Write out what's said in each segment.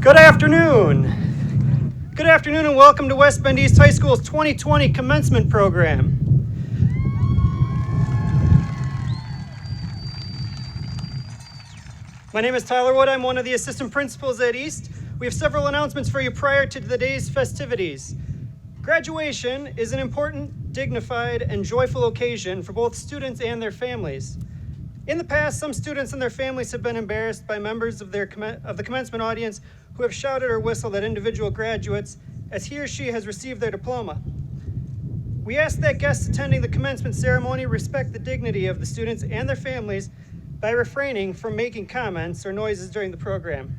Good afternoon. Good afternoon and welcome to West Bend East High School's 2020 commencement program. My name is Tyler Wood. I'm one of the assistant principals at East. We have several announcements for you prior to the day's festivities. Graduation is an important, dignified, and joyful occasion for both students and their families. In the past, some students and their families have been embarrassed by members of the commencement audience who have shouted or whistled at individual graduates as he or she has received their diploma. We ask that guests attending the commencement ceremony respect the dignity of the students and their families by refraining from making comments or noises during the program.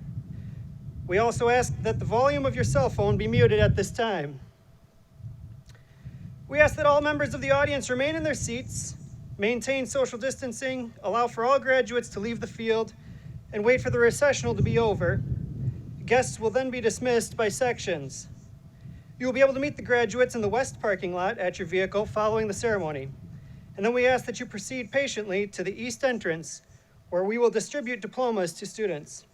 We also ask that the volume of your cell phone be muted at this time. We ask that all members of the audience remain in their seats, maintain social distancing, allow for all graduates to leave the field, and wait for the recessional to be over. Guests will then be dismissed by sections. You will be able to meet the graduates in the west parking lot at your vehicle following the ceremony. And then we ask that you proceed patiently to the east entrance, where we will distribute diplomas to students.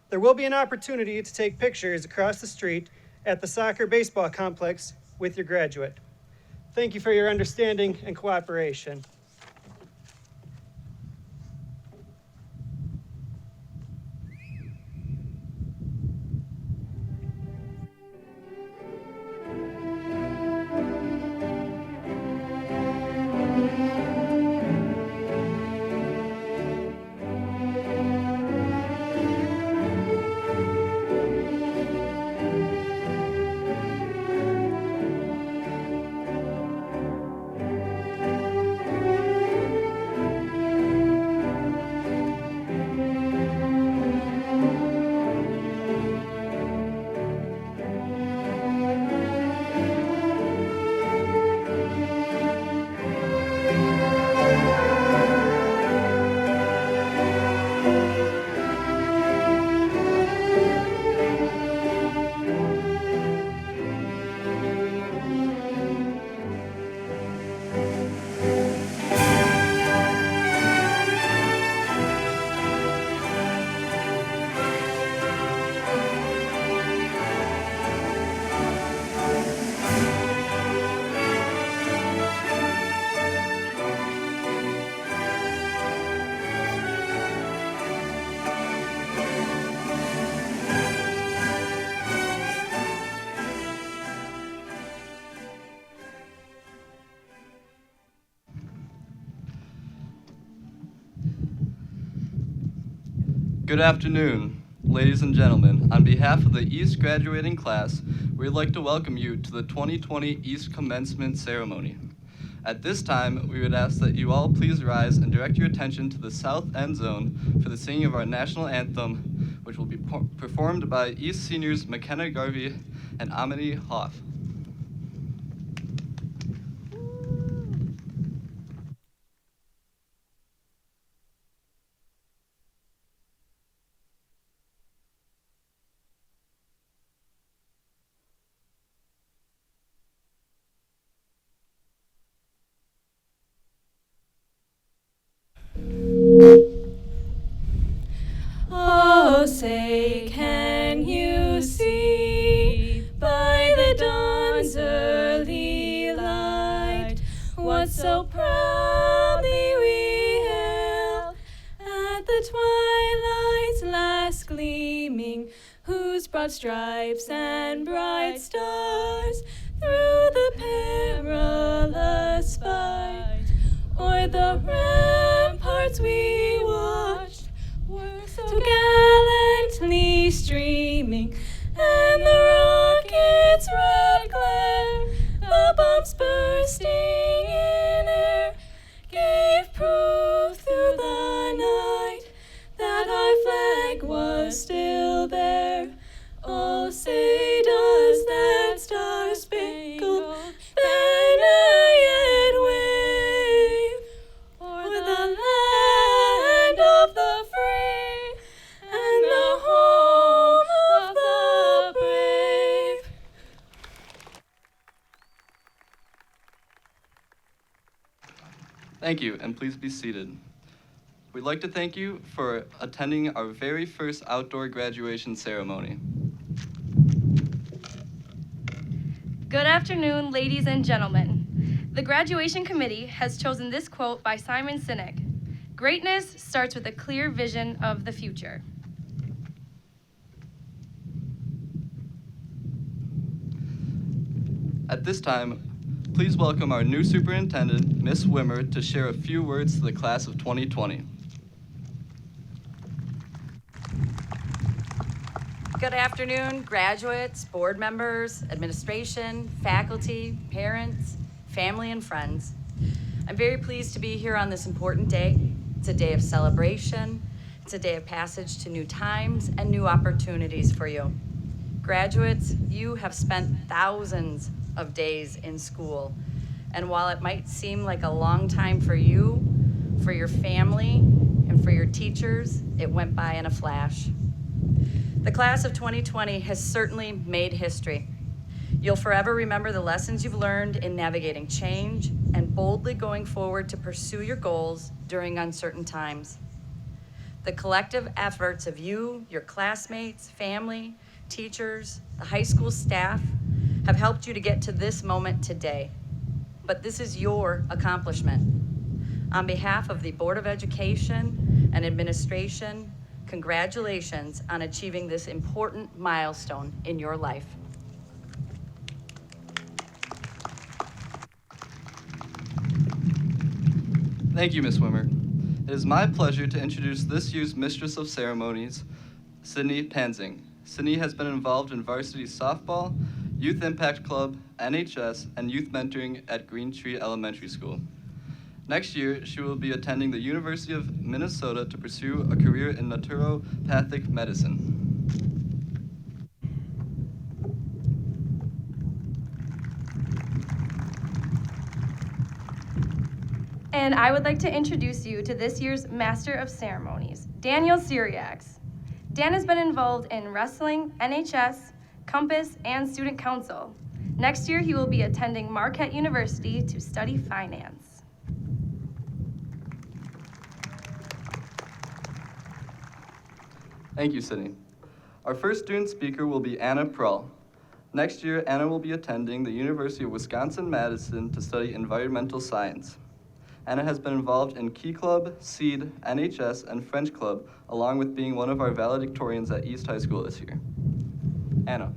There will be an opportunity to take pictures across the street at the soccer baseball complex with your graduate. Thank you for your understanding and cooperation. Good afternoon, ladies and gentlemen. On behalf of the East graduating class, we'd like to welcome you to the 2020 East Commencement Ceremony. At this time, we would ask that you all please rise and direct your attention to the south end zone for the singing of our national anthem, which will be performed by East seniors McKenna Garvey and Amity Hoff. Oh, say, can you see by the dawn's early light what so proudly we hailed at the twilight's last gleaming, whose broad stripes and bright stars through the perilous fight o'er the ramparts we watched were so gallantly streaming, and the rocket's red glare, the bombs bursting in air, gave proof through the night that our flag was still there. Oh, say does that star-spangled banner yet wave o'er the land of the free and the home of the brave? Thank you, and please be seated. We'd like to thank you for attending our very first outdoor graduation ceremony. Good afternoon, ladies and gentlemen. The graduation committee has chosen this quote by Simon Sinek. Greatness starts with a clear vision of the future. At this time, please welcome our new superintendent, Ms. Wimmer, to share a few words to the class of 2020. Good afternoon, graduates, board members, administration, faculty, parents, family, and friends. I'm very pleased to be here on this important day. It's a day of celebration. It's a day of passage to new times and new opportunities for you. Graduates, you have spent thousands of days in school. And while it might seem like a long time for you, for your family, and for your teachers, it went by in a flash. The class of 2020 has certainly made history. You'll forever remember the lessons you've learned in navigating change and boldly going forward to pursue your goals during uncertain times. The collective efforts of you, your classmates, family, teachers, the high school staff have helped you to get to this moment today. But this is your accomplishment. On behalf of the Board of Education and Administration, congratulations on achieving this important milestone in your life. Thank you, Ms. Wimmer. It is my pleasure to introduce this year's Mistress of Ceremonies, Sydney Panzing. Sydney has been involved in varsity softball, Youth Impact Club, NHS, and youth mentoring at Green Tree Elementary School. Next year, she will be attending the University of Minnesota to pursue a career in naturopathic medicine. And I would like to introduce you to this year's Master of Ceremonies, Daniel Syriacs. Dan has been involved in wrestling, NHS, Compass, and Student Council. Next year, he will be attending Marquette University to study finance. Thank you, Sydney. Our first student speaker will be Anna Prull. Next year, Anna will be attending the University of Wisconsin-Madison to study environmental science. Anna has been involved in Key Club, SEED, NHS, and French Club, along with being one of our valedictorians at East High School this year. Anna.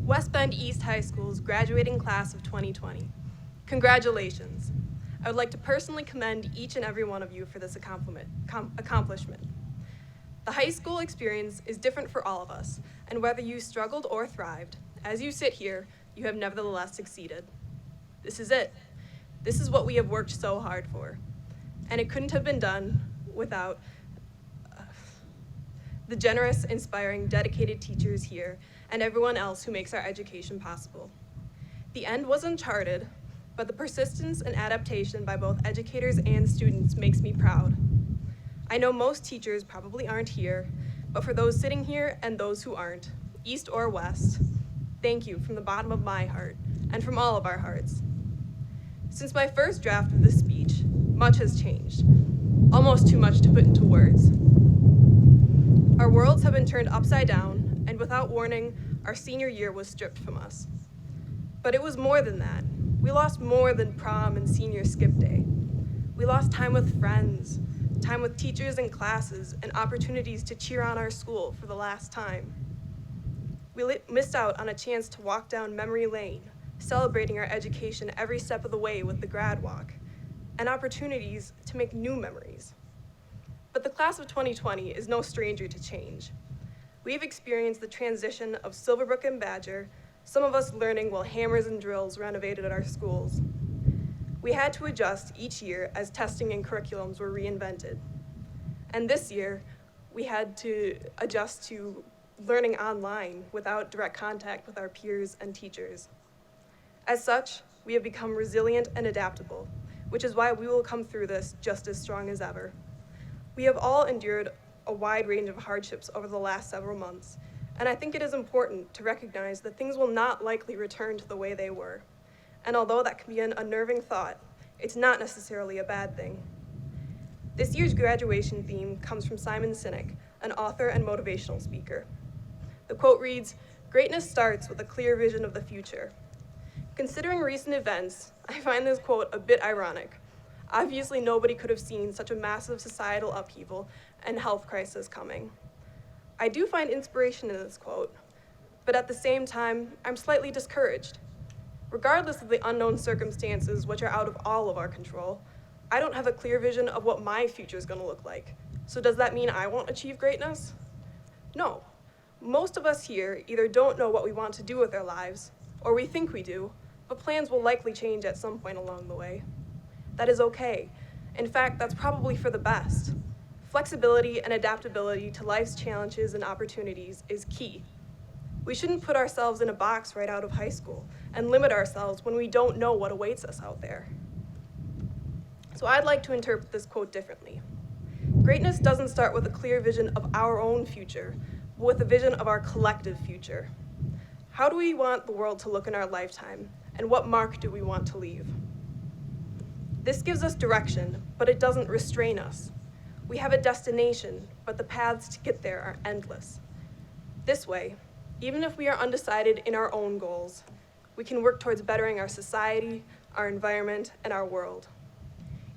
West Bend East High School's graduating class of 2020. Congratulations. I would like to personally commend each and every one of you for this accomplishment. The high school experience is different for all of us, and whether you struggled or thrived, as you sit here, you have nevertheless succeeded. This is it. This is what we have worked so hard for, and it couldn't have been done without the generous, inspiring, dedicated teachers here and everyone else who makes our education possible. The end was uncharted, but the persistence and adaptation by both educators and students makes me proud. I know most teachers probably aren't here, but for those sitting here and those who aren't, East or West, thank you from the bottom of my heart and from all of our hearts. Since my first draft of this speech, much has changed, almost too much to put into words. Our worlds have been turned upside down, and without warning, our senior year was stripped from us. But it was more than that. We lost more than prom and senior skip day. We lost time with friends, time with teachers and classes, and opportunities to cheer on our school for the last time. We missed out on a chance to walk down memory lane, celebrating our education every step of the way with the grad walk, and opportunities to make new memories. But the class of 2020 is no stranger to change. We've experienced the transition of Silverbrook and Badger, some of us learning while hammers and drills renovated at our schools. We had to adjust each year as testing and curriculums were reinvented. And this year, we had to adjust to learning online without direct contact with our peers and teachers. As such, we have become resilient and adaptable. which is why we will come through this just as strong as ever. We have all endured a wide range of hardships over the last several months, and I think it is important to recognize that things will not likely return to the way they were. And although that can be an unnerving thought, it's not necessarily a bad thing. This year's graduation theme comes from Simon Sinek, an author and motivational speaker. The quote reads, "Greatness starts with a clear vision of the future." Considering recent events, I find this quote a bit ironic. Obviously, nobody could have seen such a massive societal upheaval and health crisis coming. I do find inspiration in this quote, but at the same time, I'm slightly discouraged. Regardless of the unknown circumstances which are out of all of our control, I don't have a clear vision of what my future is going to look like. So does that mean I won't achieve greatness? No. Most of us here either don't know what we want to do with our lives, or we think we do, but plans will likely change at some point along the way. That is okay. In fact, that's probably for the best. Flexibility and adaptability to life's challenges and opportunities is key. We shouldn't put ourselves in a box right out of high school and limit ourselves when we don't know what awaits us out there. So I'd like to interpret this quote differently. Greatness doesn't start with a clear vision of our own future, but with a vision of our collective future. How do we want the world to look in our lifetime, and what mark do we want to leave? This gives us direction, but it doesn't restrain us. We have a destination, but the paths to get there are endless. This way, even if we are undecided in our own goals, we can work towards bettering our society, our environment, and our world.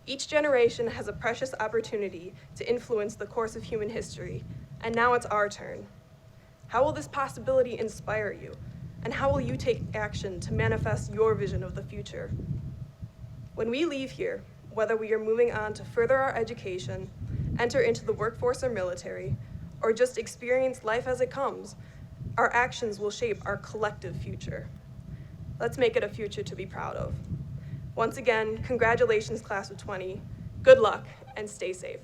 Each generation has a precious opportunity to influence the course of human history, and now it's our turn. How will this possibility inspire you, and how will you take action to manifest your vision of the future? When we leave here, whether we are moving on to further our education, enter into the workforce or military, or just experience life as it comes, our actions will shape our collective future. Let's make it a future to be proud of. Once again, congratulations, class of 20. Good luck, and stay safe.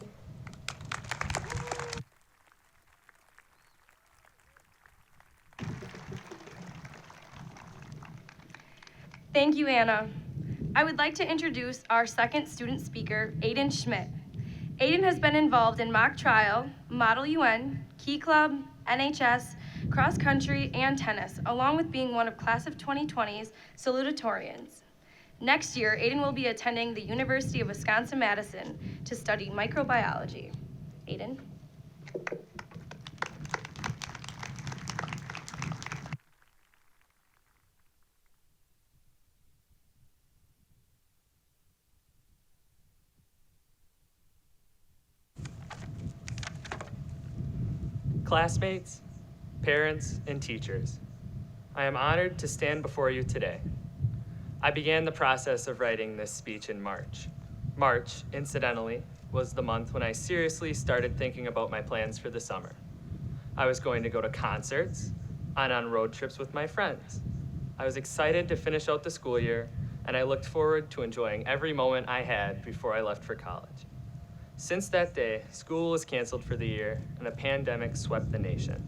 Thank you, Anna. I would like to introduce our second student speaker, Aiden Schmidt. Aiden has been involved in mock trial, Model UN, Key Club, NHS, cross country, and tennis, along with being one of class of 2020's Salutatorians. Next year, Aiden will be attending the University of Wisconsin-Madison to study microbiology. Aiden? Classmates, parents, and teachers, I am honored to stand before you today. I began the process of writing this speech in March. March, incidentally, was the month when I seriously started thinking about my plans for the summer. I was going to go to concerts and on road trips with my friends. I was excited to finish out the school year, and I looked forward to enjoying every moment I had before I left for college. Since that day, school was canceled for the year, and a pandemic swept the nation.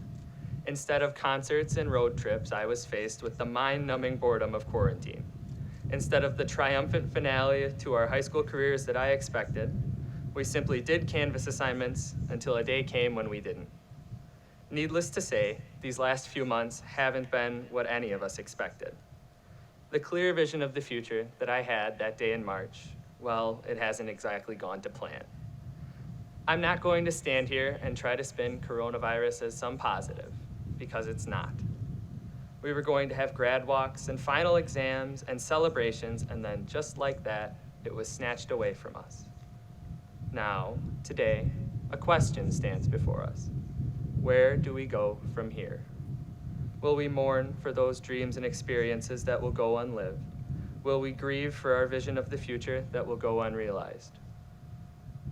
Instead of concerts and road trips, I was faced with the mind-numbing boredom of quarantine. Instead of the triumphant finale to our high school careers that I expected, we simply did Canvas assignments until a day came when we didn't. Needless to say, these last few months haven't been what any of us expected. The clear vision of the future that I had that day in March, well, it hasn't exactly gone to plan. I'm not going to stand here and try to spin coronavirus as some positive, because it's not. We were going to have grad walks and final exams and celebrations, and then just like that, it was snatched away from us. Now, today, a question stands before us. Where do we go from here? Will we mourn for those dreams and experiences that will go unlived? Will we grieve for our vision of the future that will go unrealized?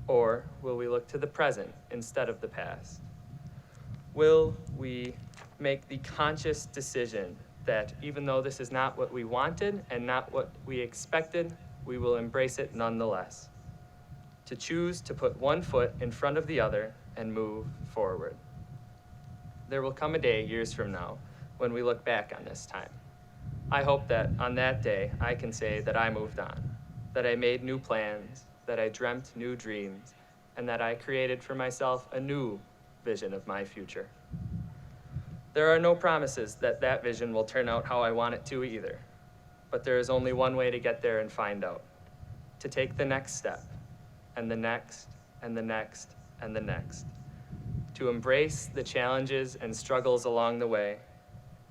Or will we look to the present instead of the past? Will we make the conscious decision that even though this is not what we wanted and not what we expected, we will embrace it nonetheless? To choose to put one foot in front of the other and move forward. There will come a day years from now when we look back on this time. I hope that on that day, I can say that I moved on. that I made new plans, that I dreamt new dreams, and that I created for myself a new vision of my future. There are no promises that that vision will turn out how I want it to either, but there is only one way to get there and find out. To take the next step, and the next, and the next, and the next. To embrace the challenges and struggles along the way,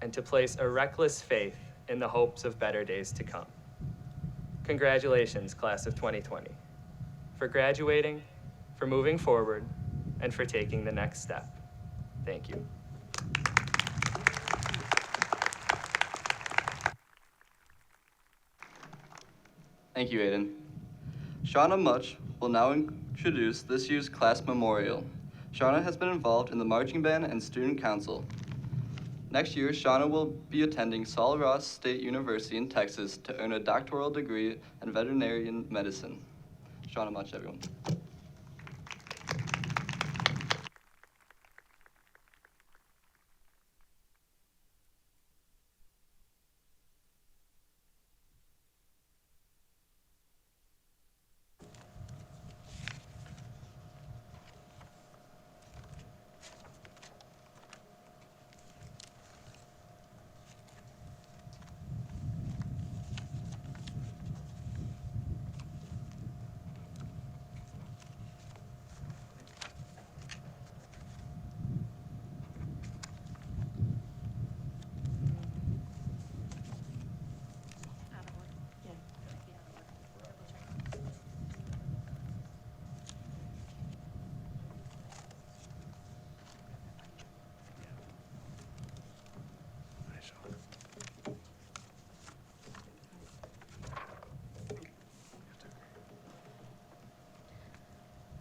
and to place a reckless faith in the hopes of better days to come. Congratulations, class of 2020, for graduating, for moving forward, and for taking the next step. Thank you. Thank you, Aiden. Shauna Much will now introduce this year's class memorial. Shauna has been involved in the marching band and student council. Next year, Shauna will be attending Sul Ross State University in Texas to earn a doctoral degree in veterinarian medicine. Shauna Much, everyone.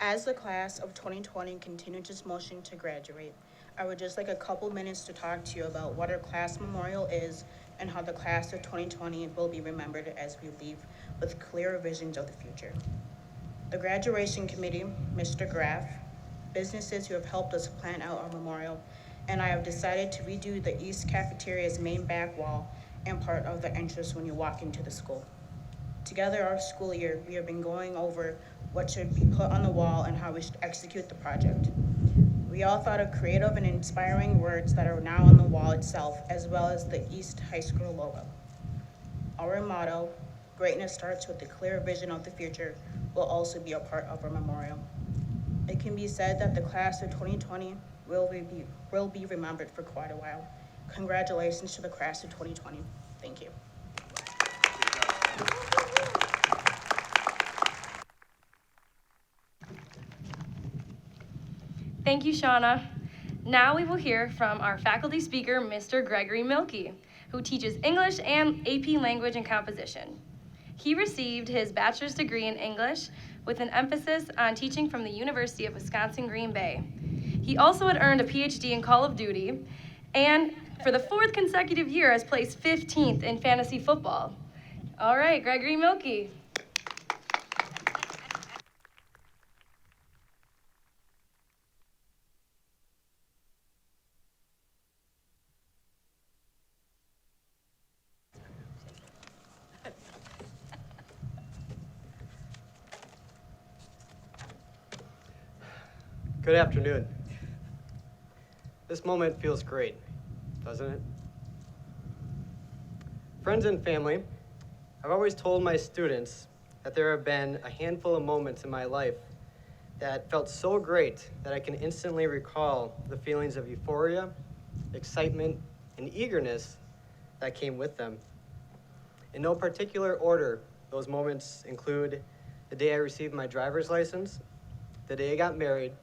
As the class of 2020 continues its motion to graduate, I would just like a couple minutes to talk to you about what our class memorial is and how the class of 2020 will be remembered as we leave with clear visions of the future. The graduation committee, Mr. Graff, businesses who have helped us plan out our memorial, and I have decided to redo the East Cafeteria's main back wall and part of the entrance when you walk into the school. Together our school year, we have been going over what should be put on the wall and how we should execute the project. We all thought of creative and inspiring words that are now on the wall itself, as well as the East High School logo. Our motto, greatness starts with a clear vision of the future, will also be a part of our memorial. It can be said that the class of 2020 will be remembered for quite a while. Congratulations to the class of 2020. Thank you. Thank you, Shauna. Now we will hear from our faculty speaker, Mr. Gregory Milkey, who teaches English and AP Language and Composition. He received his bachelor's degree in English with an emphasis on teaching from the University of Wisconsin-Green Bay. He also had earned a PhD in Call of Duty, and for the 4th consecutive year has placed 15th in fantasy football. All right, Gregory Milkey. Good afternoon. This moment feels great, doesn't it? Friends and family, I've always told my students that there have been a handful of moments in my life that felt so great that I can instantly recall the feelings of euphoria, excitement, and eagerness that came with them. In no particular order, those moments include the day I received my driver's license, the day I got married,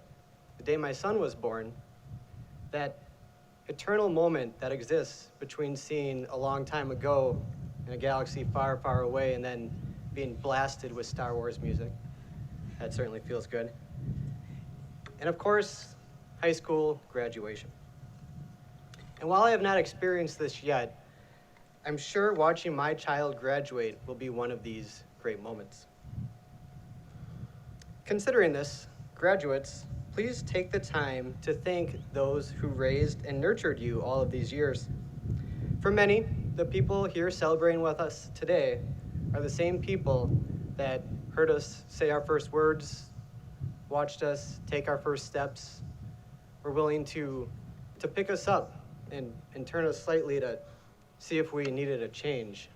the day my son was born, that eternal moment that exists between seeing a long time ago in a galaxy far, far away and then being blasted with Star Wars music. That certainly feels good. And of course, high school graduation. And while I have not experienced this yet, I'm sure watching my child graduate will be one of these great moments. Considering this, graduates, please take the time to thank those who raised and nurtured you all of these years. For many, the people here celebrating with us today are the same people that heard us say our first words, watched us take our first steps, were willing to pick us up and turn us slightly to see if we needed a change.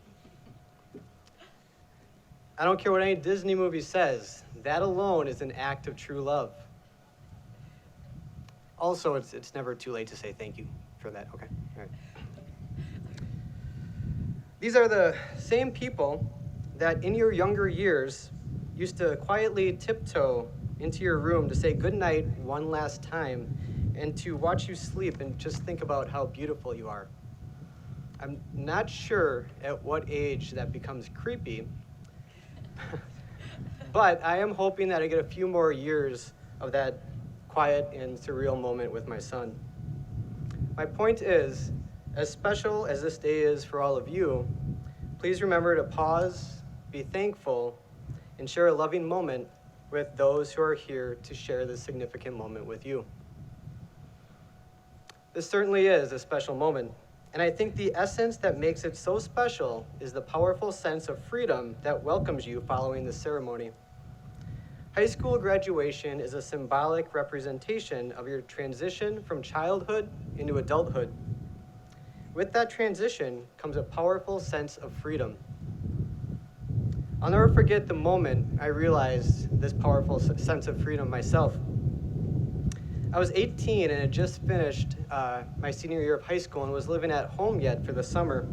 I don't care what any Disney movie says, that alone is an act of true love. Also, it's never too late to say thank you for that. Okay, all right. These are the same people that in your younger years used to quietly tiptoe into your room to say goodnight one last time and to watch you sleep and just think about how beautiful you are. I'm not sure at what age that becomes creepy, but I am hoping that I get a few more years of that quiet and surreal moment with my son. My point is, as special as this day is for all of you, please remember to pause, be thankful, and share a loving moment with those who are here to share this significant moment with you. This certainly is a special moment, and I think the essence that makes it so special is the powerful sense of freedom that welcomes you following the ceremony. High school graduation is a symbolic representation of your transition from childhood into adulthood. With that transition comes a powerful sense of freedom. I'll never forget the moment I realized this powerful sense of freedom myself. I was 18 and had just finished my senior year of high school and was living at home yet for the summer.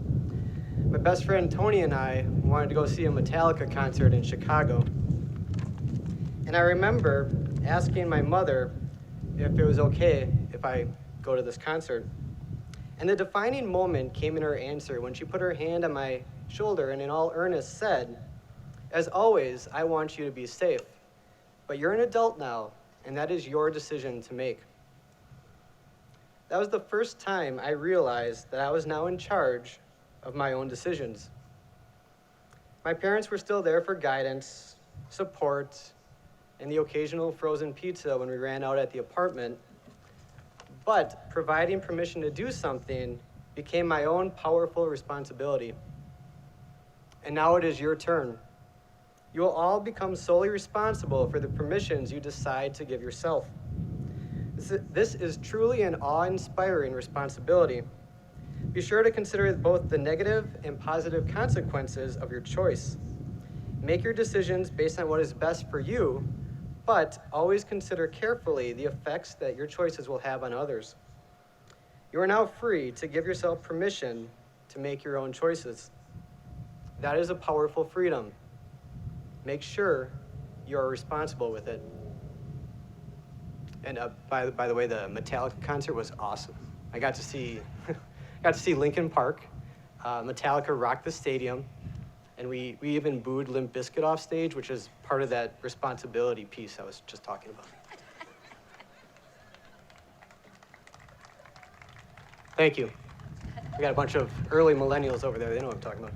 My best friend Tony and I wanted to go see a Metallica concert in Chicago. And I remember asking my mother if it was okay if I go to this concert. And the defining moment came in her answer when she put her hand on my shoulder and in all earnest said, "As always, I want you to be safe, but you're an adult now, and that is your decision to make." That was the first time I realized that I was now in charge of my own decisions. My parents were still there for guidance, support, and the occasional frozen pizza when we ran out at the apartment, but providing permission to do something became my own powerful responsibility. And now it is your turn. You will all become solely responsible for the permissions you decide to give yourself. This is truly an awe-inspiring responsibility. Be sure to consider both the negative and positive consequences of your choice. Make your decisions based on what is best for you, but always consider carefully the effects that your choices will have on others. You are now free to give yourself permission to make your own choices. That is a powerful freedom. Make sure you are responsible with it. And by the way, the Metallica concert was awesome. I got to see Linkin Park. Metallica rocked the stadium, and we even booed Limp Bizkit off stage, which is part of that responsibility piece I was just talking about. Thank you. We got a bunch of early millennials over there. They know what I'm talking about.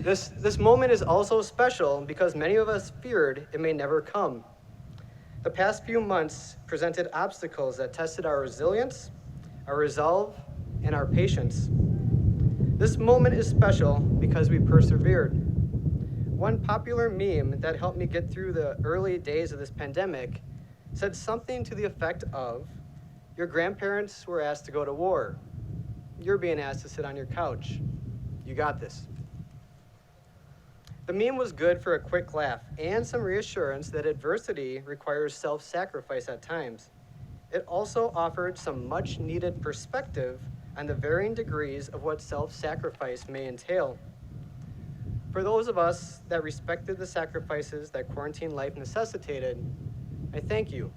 This moment is also special because many of us feared it may never come. The past few months presented obstacles that tested our resilience, our resolve, and our patience. This moment is special because we persevered. One popular meme that helped me get through the early days of this pandemic said something to the effect of, "Your grandparents were asked to go to war. You're being asked to sit on your couch. You got this." The meme was good for a quick laugh and some reassurance that adversity requires self-sacrifice at times. It also offered some much-needed perspective on the varying degrees of what self-sacrifice may entail. For those of us that respected the sacrifices that quarantine life necessitated, I thank you.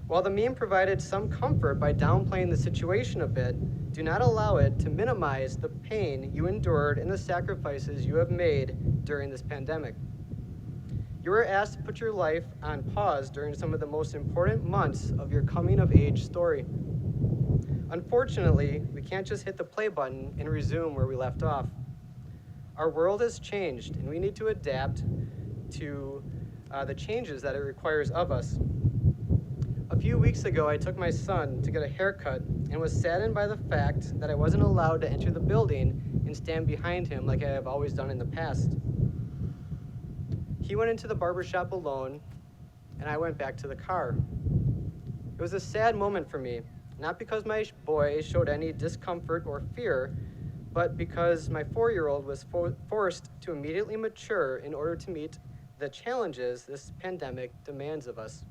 While the meme provided some comfort by downplaying the situation a bit, do not allow it to minimize the pain you endured and the sacrifices you have made during this pandemic. You were asked to put your life on pause during some of the most important months of your coming-of-age story. Unfortunately, we can't just hit the play button and resume where we left off. Our world has changed, and we need to adapt to the changes that it requires of us. A few weeks ago, I took my son to get a haircut and was saddened by the fact that I wasn't allowed to enter the building and stand behind him like I have always done in the past. He went into the barbershop alone, and I went back to the car. It was a sad moment for me, not because my boy showed any discomfort or fear, but because my 4-year-old was forced to immediately mature in order to meet the challenges this pandemic demands of us.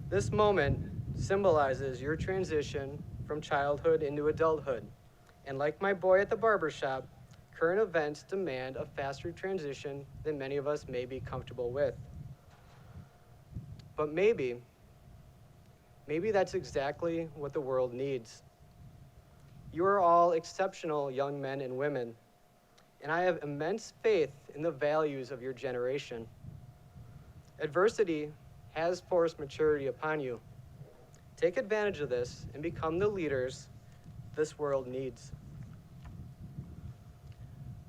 This moment symbolizes your transition from childhood into adulthood, and like my boy at the barbershop, current events demand a faster transition than many of us may be comfortable with. But maybe that's exactly what the world needs. You are all exceptional young men and women, and I have immense faith in the values of your generation. Adversity has forced maturity upon you. Take advantage of this and become the leaders this world needs.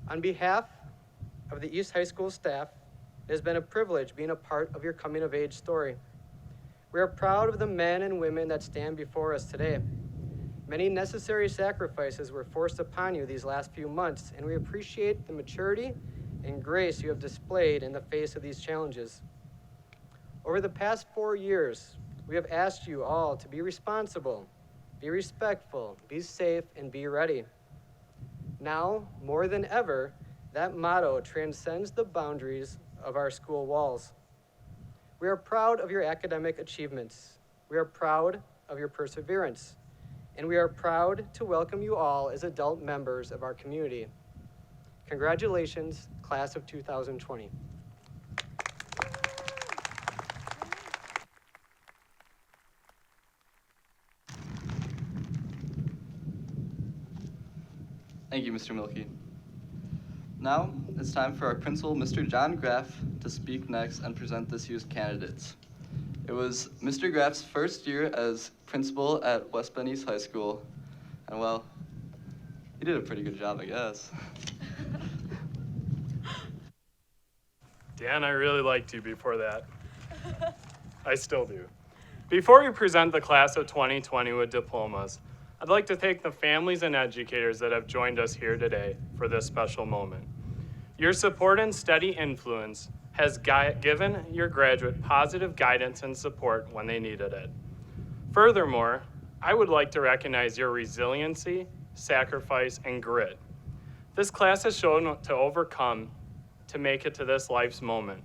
On behalf of the East High School staff, it has been a privilege being a part of your coming of age story. We are proud of the men and women that stand before us today. Many necessary sacrifices were forced upon you these last few months, and we appreciate the maturity and grace you have displayed in the face of these challenges. Over the past 4 years, we have asked you all to be responsible, be respectful, be safe, and be ready. Now, more than ever, that motto transcends the boundaries of our school walls. We are proud of your academic achievements. We are proud of your perseverance. And we are proud to welcome you all as adult members of our community. Congratulations, class of 2020. Thank you, Mr. Milkey. Now, it's time for our principal, Mr. John Graff, to speak next and present this year's candidates. It was Mr. Graff's first year as principal at West Bend East High School, and well, he did a pretty good job, I guess. Dan, I really liked you before that. I still do. Before we present the class of 2020 with diplomas, I'd like to thank the families and educators that have joined us here today for this special moment. Your support and steady influence has given your graduate positive guidance and support when they needed it. Furthermore, I would like to recognize your resiliency, sacrifice, and grit. This class has shown to overcome to make it to this life's moment.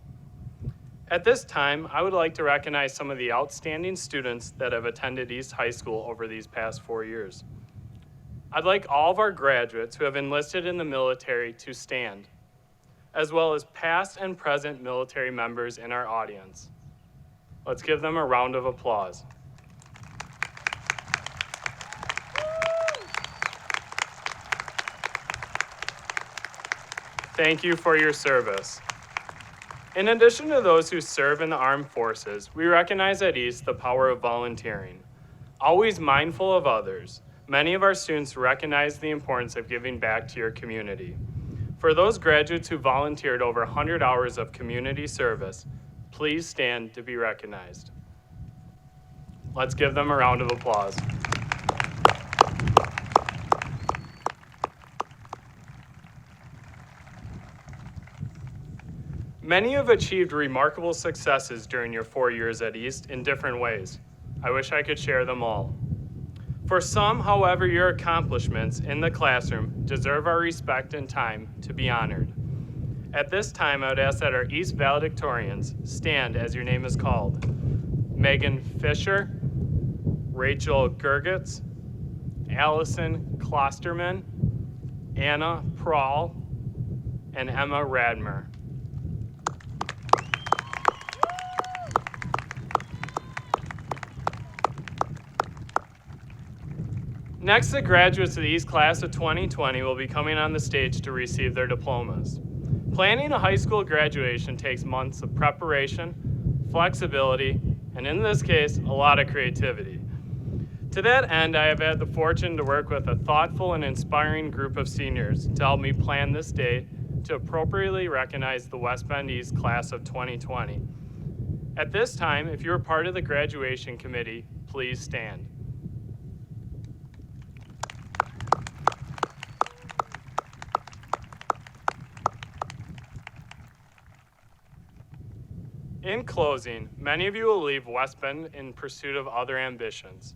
At this time, I would like to recognize some of the outstanding students that have attended East High School over these past 4 years. I'd like all of our graduates who have enlisted in the military to stand, as well as past and present military members in our audience. Let's give them a round of applause. Thank you for your service. In addition to those who serve in the armed forces, we recognize at East the power of volunteering. Always mindful of others, many of our students recognize the importance of giving back to your community. For those graduates who volunteered over 100 hours of community service, please stand to be recognized. Let's give them a round of applause. Many have achieved remarkable successes during your 4 years at East in different ways. I wish I could share them all. For some, however, your accomplishments in the classroom deserve our respect and time to be honored. At this time, I would ask that our East Valedictorians stand as your name is called. Megan Fisher, Rachel Gergitz, Allison Klosterman, Anna Prahl, and Emma Radmer. Next, the graduates of the East class of 2020 will be coming on the stage to receive their diplomas. Planning a high school graduation takes months of preparation, flexibility, and in this case, a lot of creativity. To that end, I have had the fortune to work with a thoughtful and inspiring group of seniors to help me plan this day to appropriately recognize the West Bend East class of 2020. At this time, if you're part of the graduation committee, please stand. In closing, many of you will leave West Bend in pursuit of other ambitions.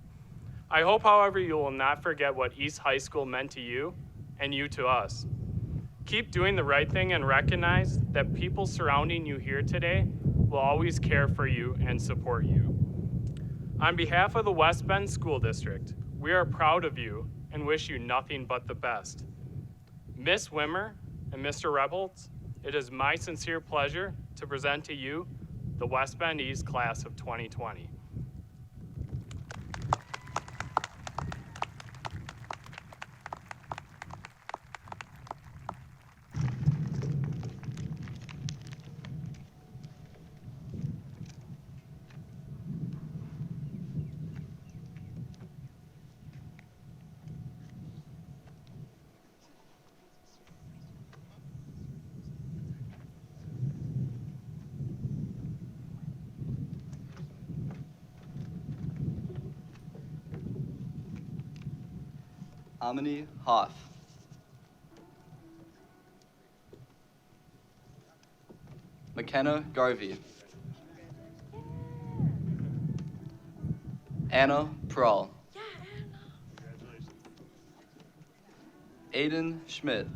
I hope, however, you will not forget what East High School meant to you and you to us. Keep doing the right thing and recognize that people surrounding you here today will always care for you and support you. On behalf of the West Bend School District, we are proud of you and wish you nothing but the best. Miss Wimmer and Mr. Rebholz, it is my sincere pleasure to present to you the West Bend East Class of 2020. Amini Hoff. McKenna Garvey. Anna Prahl. Aiden Schmidt.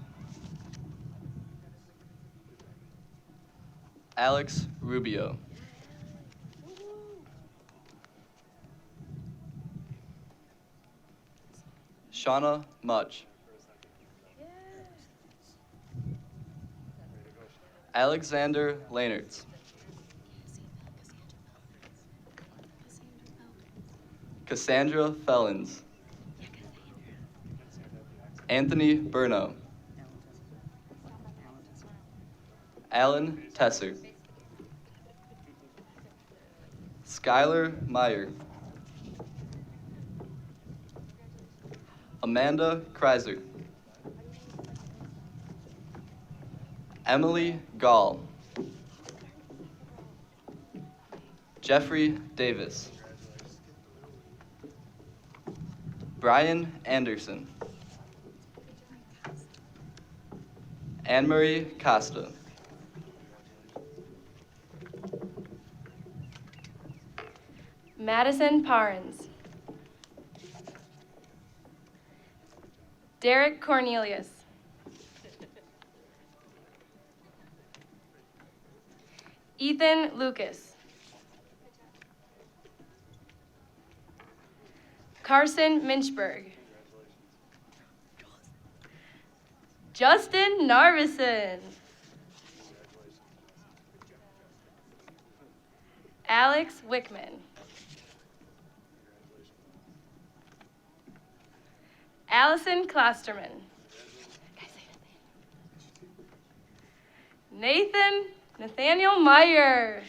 Alex Rubio. Shauna Much. Alexander Lehnertz. Cassandra Fellins. Anthony Burno. Alan Tesser. Skylar Meyer. Amanda Kreiser. Emily Gall. Jeffrey Davis. Brian Anderson. Anne-Marie Costa. Madison Parnes. Derek Cornelius. Ethan Lucas. Carson Minchberg. Justin Narvison. Alex Wickman. Allison Klosterman. Nathaniel Meyer.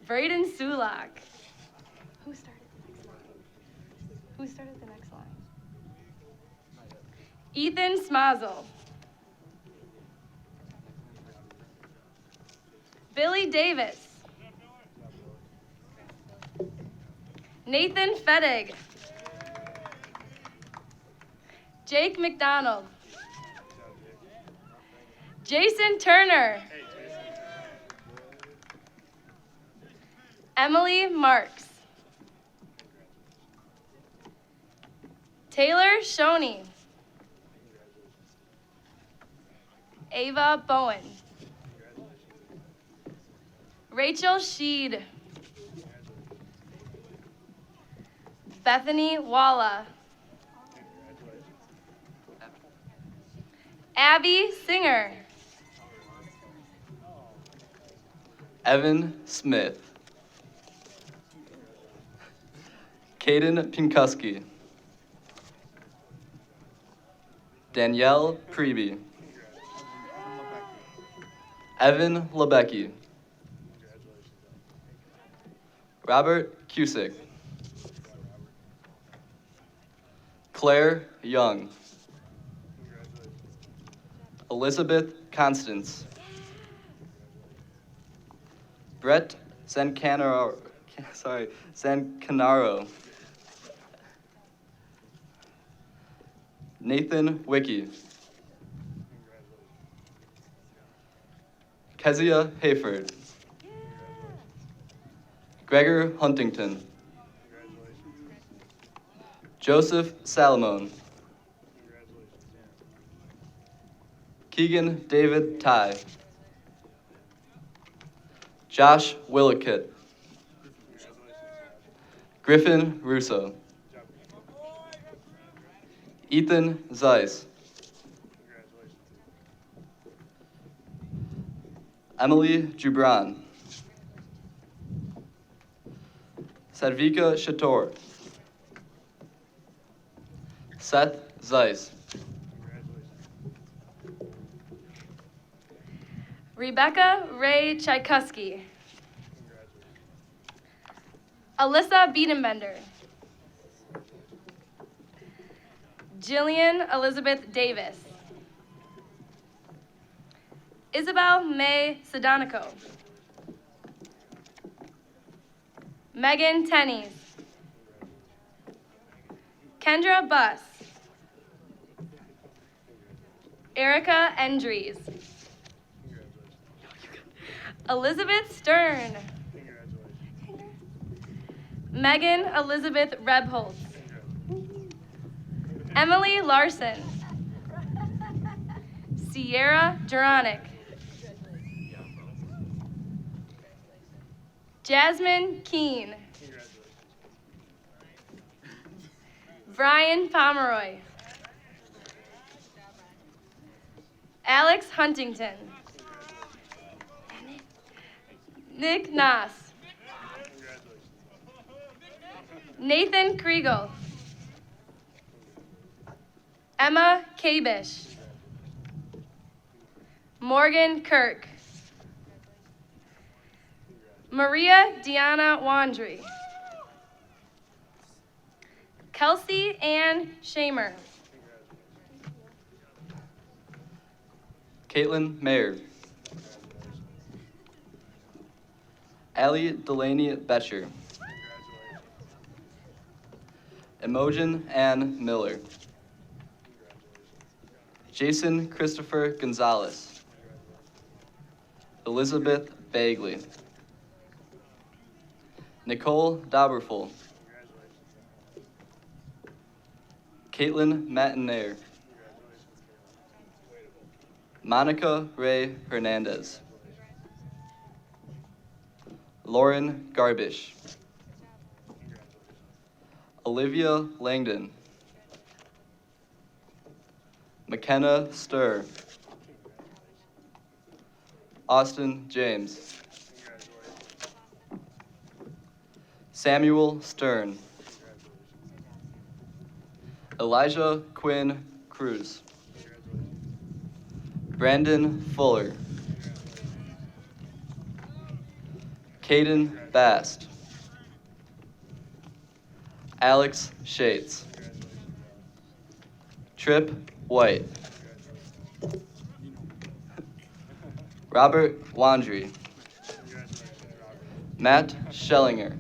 Braden Sulak. Who started the next line? Ethan Smazel. Billy Davis. Nathan Fettig. Jake McDonald. Jason Turner. Emily Marks. Taylor Shoney. Ava Bowen. Rachel Sheed. Bethany Walla. Abby Singer. Evan Smith. Caden Pinkuski. Danielle Preby. Evan Lebecki. Robert Cusick. Claire Young. Elizabeth Constance. Brett Sancanaro. Sancanaro. Nathan Wicki. Kezia Hayford. Gregor Huntington. Joseph Salomon. Keegan David Ty. Josh Willickett. Griffin Russo. Ethan Zeiss. Emily Jubran. Sadvika Shator. Seth Zeiss. Rebecca Ray Tchaikovsky. Alyssa Biedenbender. Jillian Elizabeth Davis. Isabel May Sadonico. Megan Tenney. Kendra Buss. Erica Endries. Elizabeth Stern. Megan Elizabeth Rebholz. Emily Larson. Sierra Duranic. Jasmine Keene. Brian Pomeroy. Alex Huntington. Nick Noss. Nathan Kriegel. Emma Kabish. Morgan Kirk. Maria Deanna Wandry. Kelsey Ann Shamer. Caitlin Mayer. Allie Delaney Betcher. Imogen Ann Miller. Jason Christopher Gonzalez. Elizabeth Bagley. Nicole Dauberful. Caitlin Matinair. Monica Ray Hernandez. Lauren Garbish. Olivia Langdon. McKenna Sturr. Austin James. Samuel Stern. Elijah Quinn Cruz. Brandon Fuller. Caden Bast. Alex Shates. Trip White. Robert Wandry. Matt Schellinger.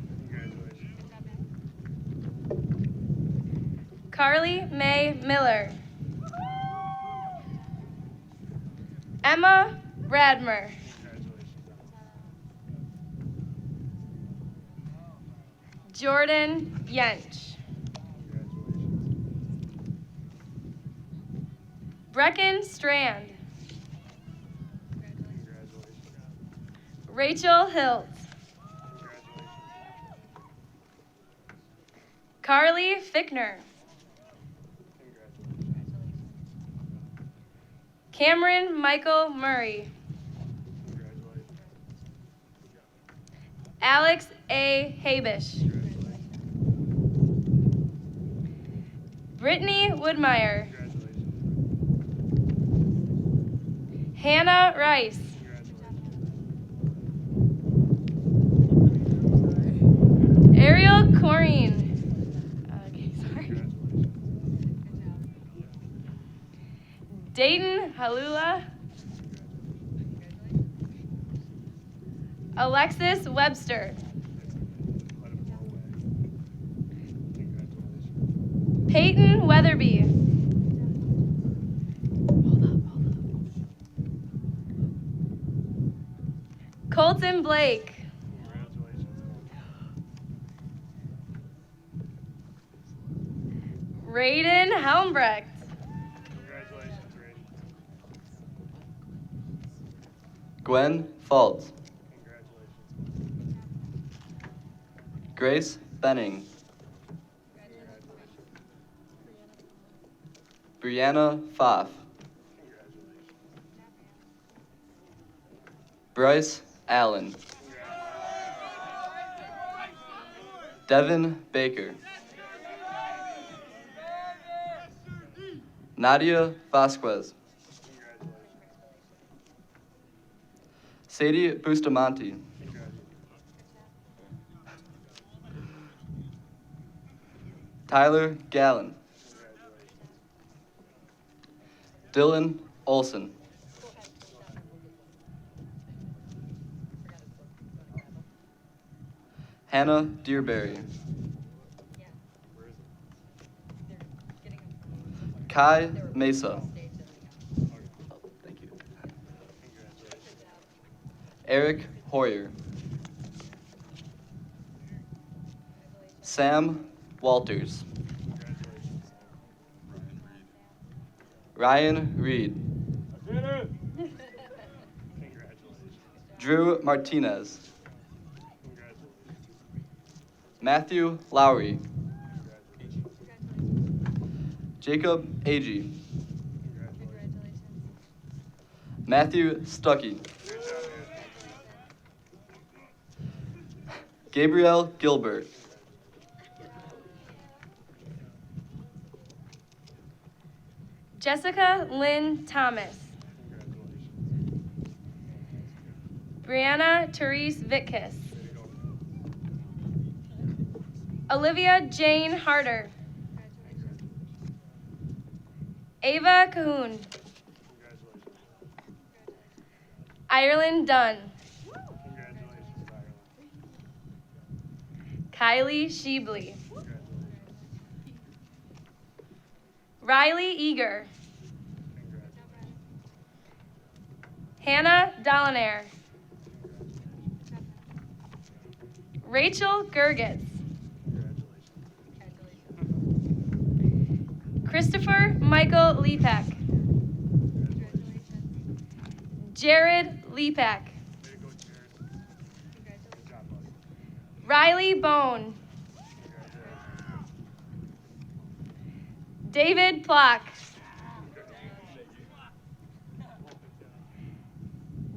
Carly May Miller. Emma Radmer. Jordan Yench. Brecken Strand. Rachel Hilt. Carly Fickner. Cameron Michael Murray. Alex A. Habish. Brittany Woodmeyer. Hannah Rice. Ariel Corrine. Okay, sorry. Dayton Halula. Alexis Webster. Peyton Weatherby. Hold up. Colton Blake. Raiden Helmbrecht. Congratulations, Ray. Gwen Fault. Congratulations. Grace Benning. Brianna Pfaff. Bryce Allen. Devin Baker. Nadia Vasquez. Sadie Bustamante. Tyler Gallen. Dylan Olson. Hannah Dearberry. Kai Mesa. Thank you. Eric Hoyer. Sam Walters. Ryan Reed. Drew Martinez. Matthew Lowry. Jacob Agee. Matthew Stuckey. Gabrielle Gilbert. Jessica Lynn Thomas. Brianna Therese Vitkus. Olivia Jane Harder. Ava Cahoon. Ireland Dunn. Kylie Sheebley. Riley Eager. Hannah Dollinaire. Rachel Gergitz. Christopher Michael Lepak. Jared Lepak. Riley Bone. David Plock.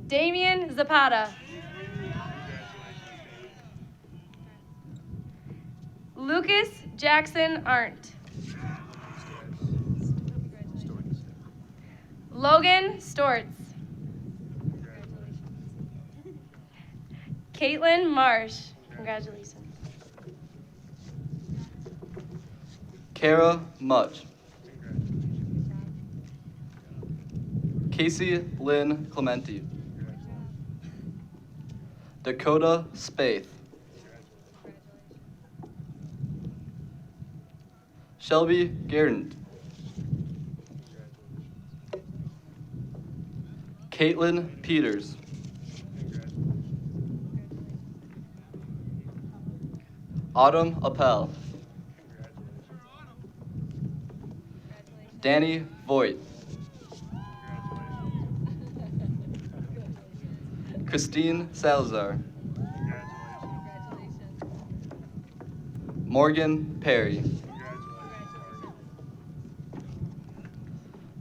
Damian Zapata. Lucas Jackson Arndt. Logan Stortz. Caitlin Marsh. Congratulations. Kara Mudge. Casey Lynn Clementi. Dakota Spaeth. Shelby Gardent. Caitlin Peters. Autumn Appel. Danny Voigt. Christine Salazar. Morgan Perry.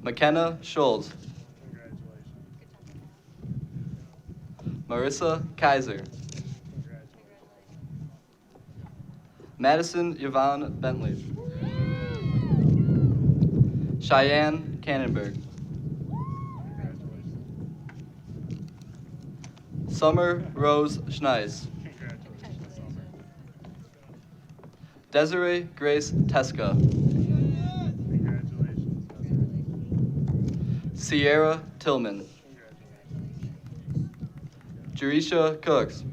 McKenna Schultz. Marissa Kaiser. Madison Yvonne Bentley. Cheyenne Cannonberg. Summer Rose Schneis. Desiree Grace Teska. Sierra Tillman. Jerisha Cooks.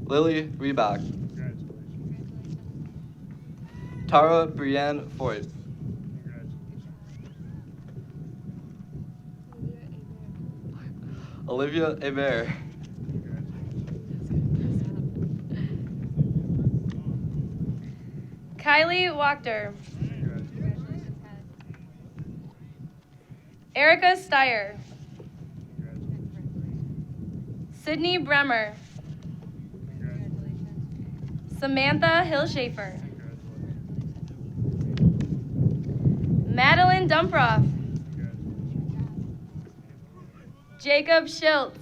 Lily Reebok. Tara Brienne Foyt. Olivia Hebert. Kylie Wachter. Erica Steyer. Sydney Bremer. Samantha Hillshafer. Madeline Dumproff. Jacob Schiltz.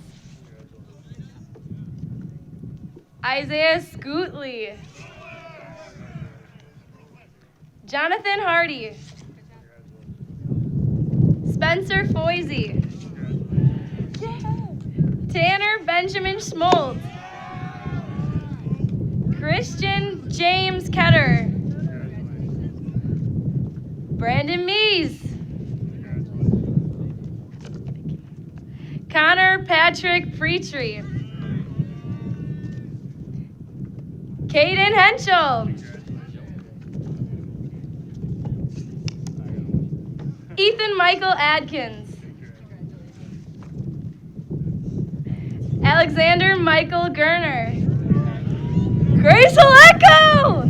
Isaiah Scootley. Jonathan Hardy. Spencer Foisey. Tanner Benjamin Schmoltz. Christian James Ketter. Brandon Mees. Connor Patrick Preetree. Caden Henschel. Ethan Michael Adkins. Alexander Michael Gerner. Grace Aleko.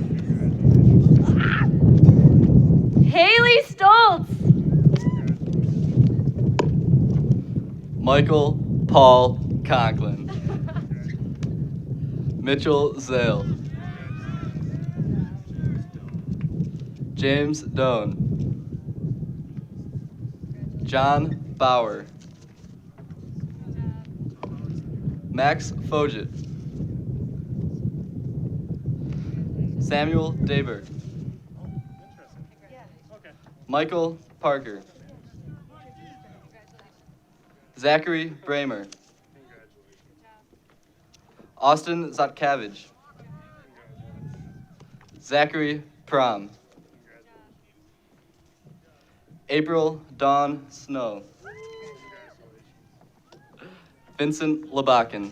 Haley Stoltz. Michael Paul Conklin. Mitchell Zale. James Doan. John Bauer. Max Foget. Samuel Daber. Michael Parker. Zachary Bramer. Austin Zotkavage. Zachary Prom. April Dawn Snow. Vincent Labakin.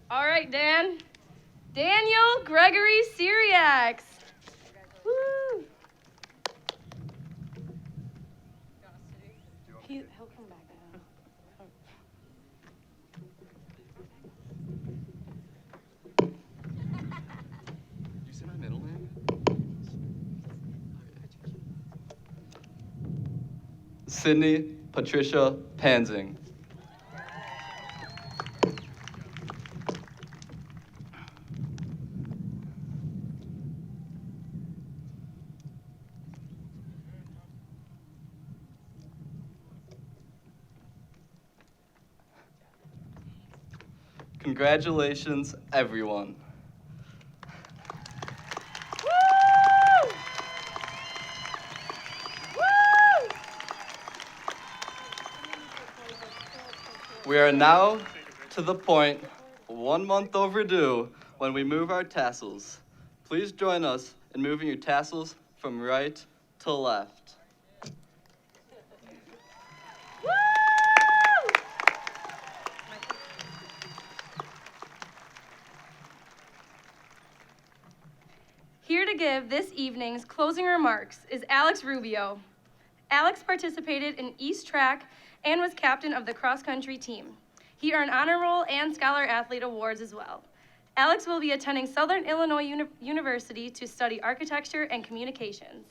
All right, Dan. Daniel Gregory Syriacs. Woo! He'll come back. Did you say my middle name? Sydney Patricia Pansing. Congratulations, everyone. Woo! Woo! We are now to the point, 1 month overdue, when we move our tassels. Please join us in moving your tassels from right to left. Woo! Here to give this evening's closing remarks is Alex Rubio. Alex participated in East Track and was captain of the cross-country team. He earned honor roll and scholar athlete awards as well. Alex will be attending Southern Illinois University to study architecture and communications.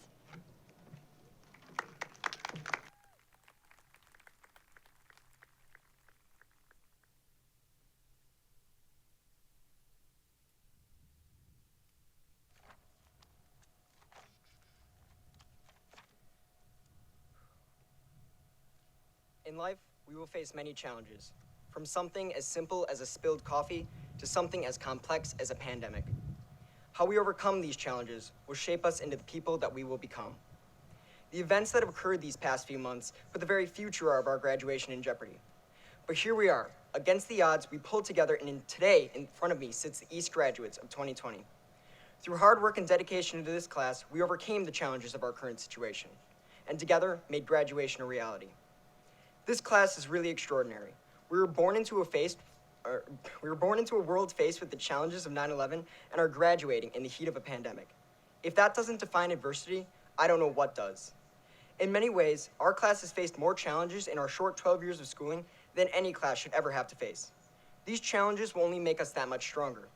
In life, we will face many challenges, from something as simple as a spilled coffee to something as complex as a pandemic. How we overcome these challenges will shape us into the people that we will become. The events that have occurred these past few months put the very future of our graduation in jeopardy. But here we are, against the odds, we pulled together, and today in front of me sits the East graduates of 2020. Through hard work and dedication to this class, we overcame the challenges of our current situation, and together made graduation a reality. This class is really extraordinary. We were born into a world faced with the challenges of 9/11 and are graduating in the heat of a pandemic. If that doesn't define adversity, I don't know what does. In many ways, our class has faced more challenges in our short 12 years of schooling than any class should ever have to face. These challenges will only make us that much stronger.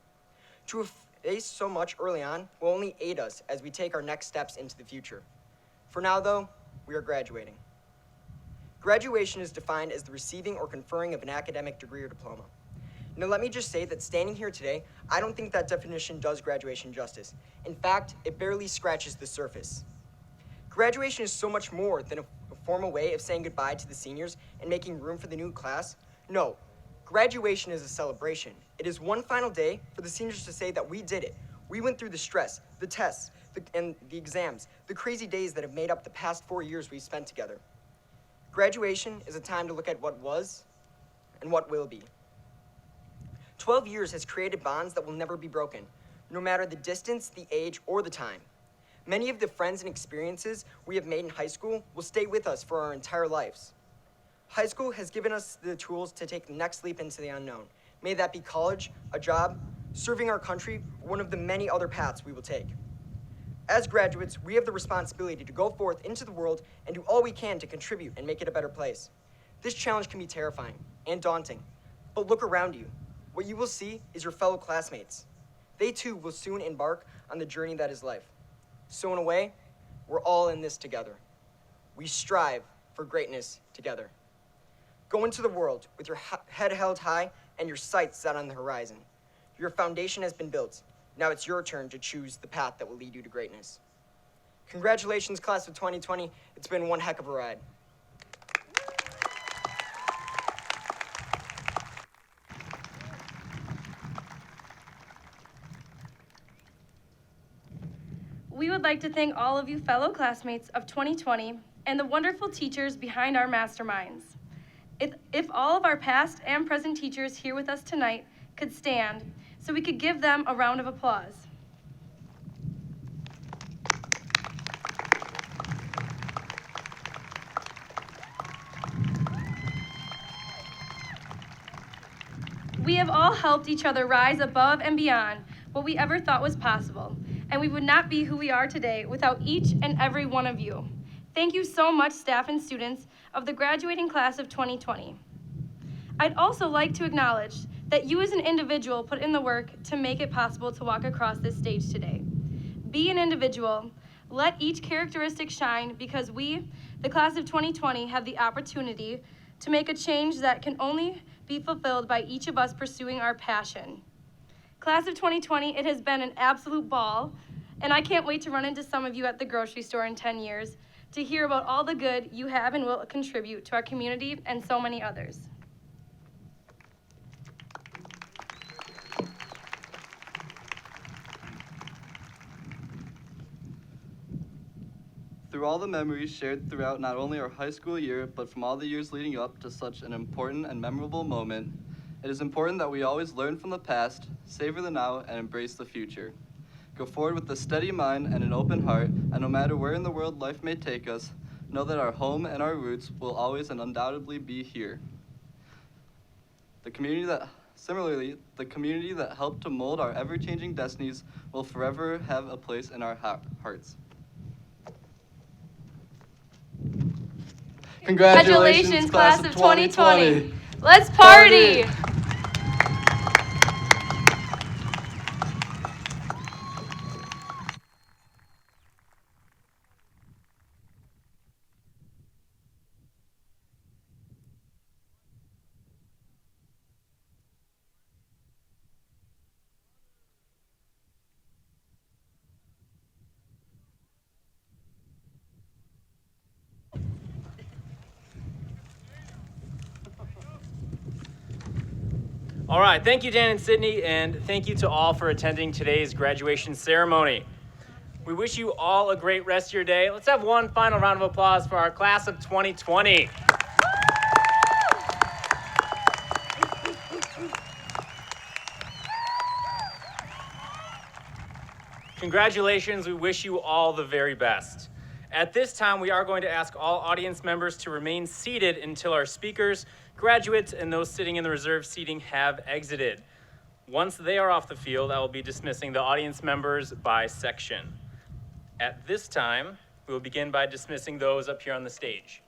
To have faced so much early on will only aid us as we take our next steps into the future. For now, though, we are graduating. Graduation is defined as the receiving or conferring of an academic degree or diploma. Now, let me just say that standing here today, I don't think that definition does graduation justice. In fact, it barely scratches the surface. Graduation is so much more than a formal way of saying goodbye to the seniors and making room for the new class. No, graduation is a celebration. It is one final day for the seniors to say that we did it. We went through the stress, the tests, and the exams, the crazy days that have made up the past 4 years we've spent together. Graduation is a time to look at what was and what will be. 12 years has created bonds that will never be broken, no matter the distance, the age, or the time. Many of the friends and experiences we have made in high school will stay with us for our entire lives. High school has given us the tools to take the next leap into the unknown. May that be college, a job, serving our country, or one of the many other paths we will take. As graduates, we have the responsibility to go forth into the world and do all we can to contribute and make it a better place. This challenge can be terrifying and daunting, but look around you. What you will see is your fellow classmates. They too will soon embark on the journey that is life. So in a way, we're all in this together. We strive for greatness together. Go into the world with your head held high and your sights set on the horizon. Your foundation has been built. Now it's your turn to choose the path that will lead you to greatness. Congratulations, class of 2020. It's been one heck of a ride. We would like to thank all of you fellow classmates of 2020 and the wonderful teachers behind our masterminds. If all of our past and present teachers here with us tonight could stand, so we could give them a round of applause. We have all helped each other rise above and beyond what we ever thought was possible, and we would not be who we are today without each and every one of you. Thank you so much, staff and students of the graduating class of 2020. I'd also like to acknowledge that you as an individual put in the work to make it possible to walk across this stage today. Be an individual, let each characteristic shine, because we, the class of 2020, have the opportunity to make a change that can only be fulfilled by each of us pursuing our passion. Class of 2020, it has been an absolute ball, and I can't wait to run into some of you at the grocery store in 10 years to hear about all the good you have and will contribute to our community and so many others. Through all the memories shared throughout not only our high school year, but from all the years leading up to such an important and memorable moment, it is important that we always learn from the past, savor the now, and embrace the future. Go forward with a steady mind and an open heart, and no matter where in the world life may take us, know that our home and our roots will always and undoubtedly be here. Similarly, the community that helped to mold our ever-changing destinies will forever have a place in our hearts. Congratulations, class of 2020. Let's party! All right, thank you, Dan and Sydney, and thank you to all for attending today's graduation ceremony. We wish you all a great rest of your day. Let's have one final round of applause for our class of 2020. Congratulations, we wish you all the very best. At this time, we are going to ask all audience members to remain seated until our speakers, graduates, and those sitting in the reserved seating have exited. Once they are off the field, I will be dismissing the audience members by section. At this time, we will begin by dismissing those up here on the stage.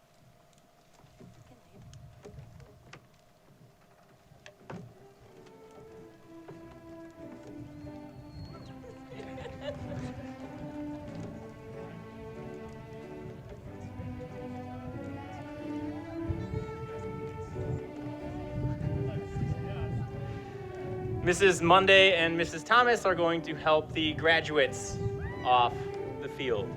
Mrs. Monday and Mrs. Thomas are going to help the graduates off the field.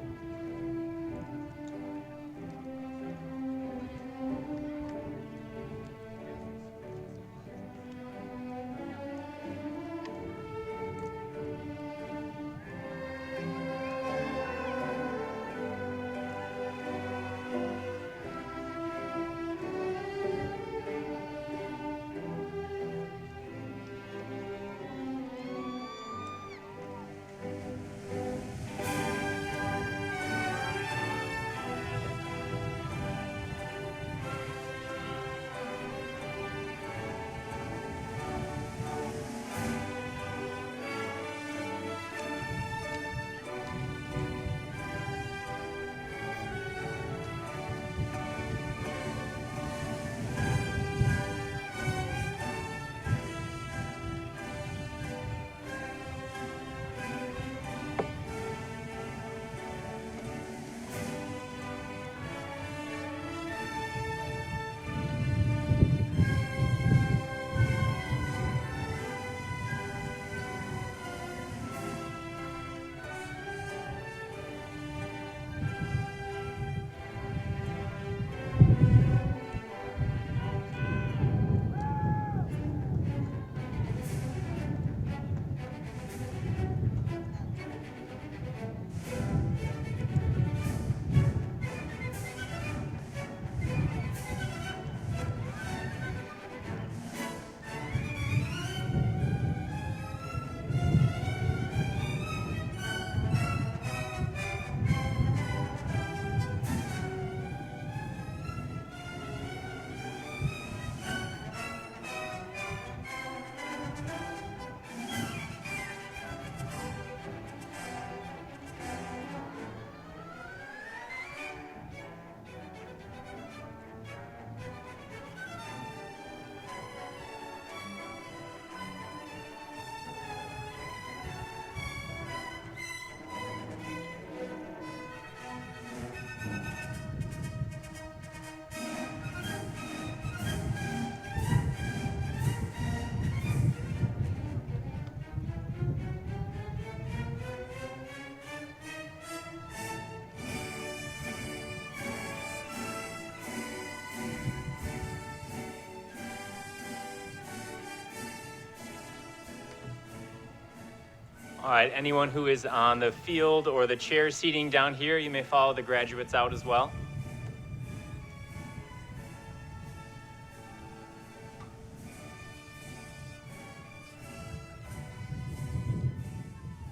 All right, anyone who is on the field or the chair seating down here, you may follow the graduates out as well.